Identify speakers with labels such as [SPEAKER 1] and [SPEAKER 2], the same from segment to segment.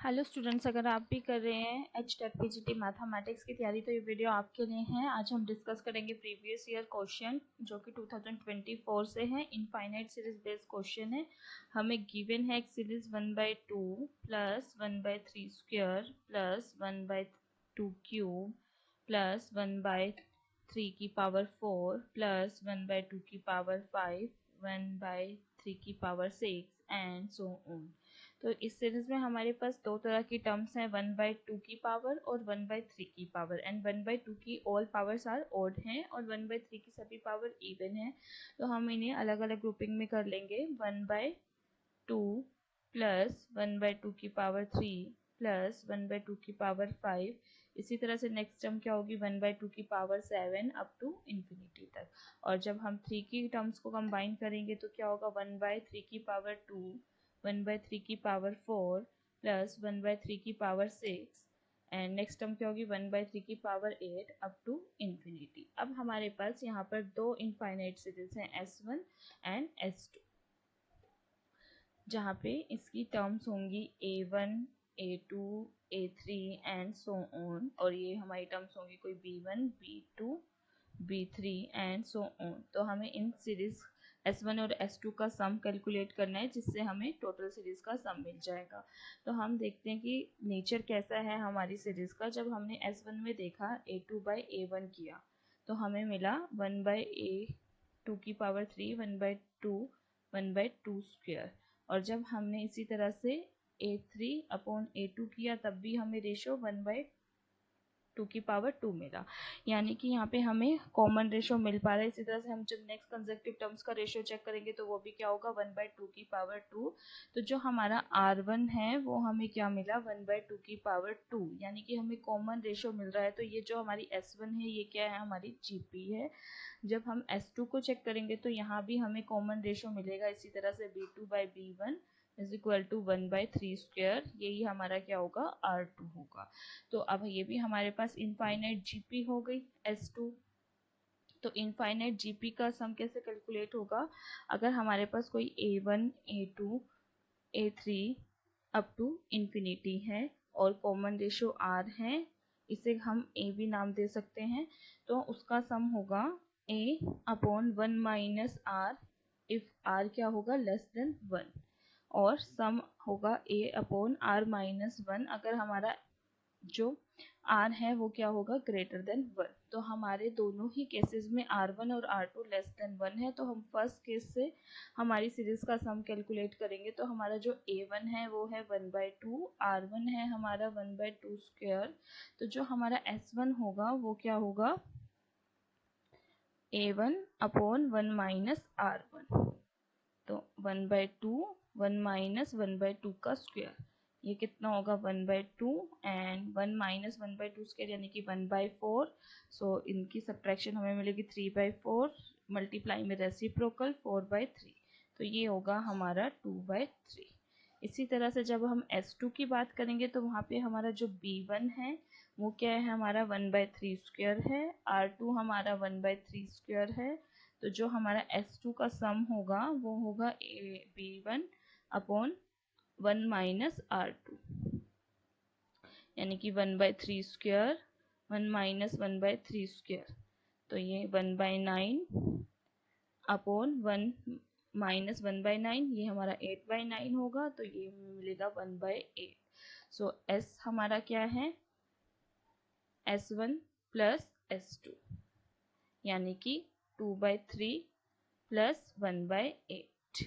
[SPEAKER 1] Hello students, अगर आप भी कर रहे हैं HTET PGT मैथमेटिक्स की तैयारी तो ये वीडियो आपके लिए है। आज हम डिस्कस करेंगे प्रीवियस ईयर क्वेश्चन जो कि 2024 से है। इनफाइनाइट सीरीज बेस्ड क्वेश्चन है। हमें गिवन है एक series 1/2 plus 1/3 square plus 1/2 cube plus 1/3 की पावर 4 प्लस 1/2 की पावर 5 1/3 की पावर 6 एंड सो ऑन। तो इस सीरीज में हमारे पास दो तरह की टर्म्स हैं, 1/2 की पावर और 1/3 की पावर। एंड 1/2 की ऑल पावर्स आर ऑड हैं और 1/3 की सभी पावर इवन है। तो हम इन्हें अलग अलग ग्रुपिंग में कर लेंगे। 1/2 प्लस 1/2 की पावर 3 प्लस 1/2 की पावर 5। इसी तरह से नेक्स्ट टर्म क्या होगी, 1/2 की पावर 7 अप टू इंफिनिटी तक। और जब हम 3 की टर्म्स को कंबाइन करेंगे तो क्या होगा, 1/3 की पावर 2 1/3 की पावर 4 प्लस 1/3 की पावर 6 एंड नेक्स्ट टर्म क्या होगी, 1/3 की पावर 8 अप टू इंफिनिटी। अब हमारे पास यहाँ पर दो इनफाइनाइट सीरीज हैं, S1 एंड S2, जहाँ पे इसकी टर्म्स होंगी A1 A2 A3 and so on. और ये हमारी टर्म्स होंगी कोई B1 B2 B3 and so on. तो हमें इन सीरीज S1 और S2 का सम कैलकुलेट करना है, जिससे हमें टोटल सीरीज का सम मिल जाएगा। तो हम देखते हैं कि नेचर कैसा है हमारी सीरीज का। जब हमने S1 में देखा A2/A1 किया तो हमें मिला 1/A2 की पावर 3 1/2 स्क्वायर। और जब हमने इसी तरह से A3/A2 किया तब भी हमें रेशो 1/2 की पावर 2 मिला, यानी कि यहाँ पे हमें कॉमन रेशो मिल पा रहा है। इसी तरह से हम जब नेक्स्ट कंसेक्टिव टर्म्स का रेशो चेक करेंगे तो वो भी क्या होगा, 1/2 की पावर 2। तो जो हमारा R1 है वो हमें क्या मिला, 1/2 की पावर 2, यानी कि हमें कॉमन रेशो मिल रहा है। तो ये जो हमारी S1 है ये क्या है, हमारी GP है। जब हम S2 को चेक करेंगे तो यहाँ भी हमें कॉमन रेशो मिलेगा। इसी तरह से B2/B1 is equal to 1/3 square, यही हमारा क्या होगा, R2 होगा। तो अब ये भी हमारे पास इनफाइनाइट GP हो गई S2। तो इनफाइनाइट GP का सम कैसे कैलकुलेट होगा, अगर हमारे पास कोई A1 A2 A3 up to infinity है और कॉमन रेशो R है, इसे हम A भी नाम दे सकते हैं, तो उसका सम होगा A/1 minus R if R क्या होगा, लेस देन 1। और सम होगा A/R माइनस 1 अगर हमारा जो R है वो क्या होगा, ग्रेटर देन 1। तो हमारे दोनों ही केसेस में R1 और R2 लेस देन 1 है। तो हम फर्स्ट केस से हमारी सीरीज का सम कैलकुलेट करेंगे। तो हमारा जो A1 है वो है 1/2, R1 है हमारा 1/2 स्क्वायर। तो जो हमारा S1 होगा वो क्या होगा, A1/1 माइनस R1। तो 1/2 1 माइनस 1/2 का स्क्वायर, ये कितना होगा, 1/2 एंड 1 माइनस 1/2 स्क्वायर यानी कि 1/4। सो इनकी सब्ट्रैक्शन हमें मिलेगी 3/4, मल्टीप्लाई में रेसिप्रोकल 4/3। तो ये होगा हमारा 2/3। इसी तरह से जब हम S2 की बात करेंगे तो वहाँ पे हमारा जो B1 है वो क्या है, हमारा 1/3 स्क्वायर है। R2 हमारा 1/3 स्क्वायर है। तो जो हमारा S2 का सम होगा वो होगा B1/1 माइनस R2, यानी कि 1/3 स्क्वायर 1 माइनस 1/3 स्क्वायर। तो ये 1/9/1 माइनस 1/9, ये हमारा 8/9 होगा। तो ये हमें मिलेगा 1/8। सो S हमारा क्या है, S1 प्लस S2, यानी कि 2/3 प्लस 1/8,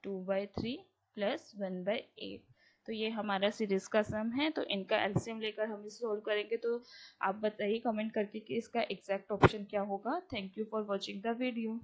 [SPEAKER 1] 2/3 प्लस 1/8। तो ये हमारा सीरीज का सम है। तो इनका एलसीएम लेकर हम इसे सोल्व करेंगे। तो आप बताइए कमेंट करके कि इसका एग्जैक्ट ऑप्शन क्या होगा। Thank you for watching the video.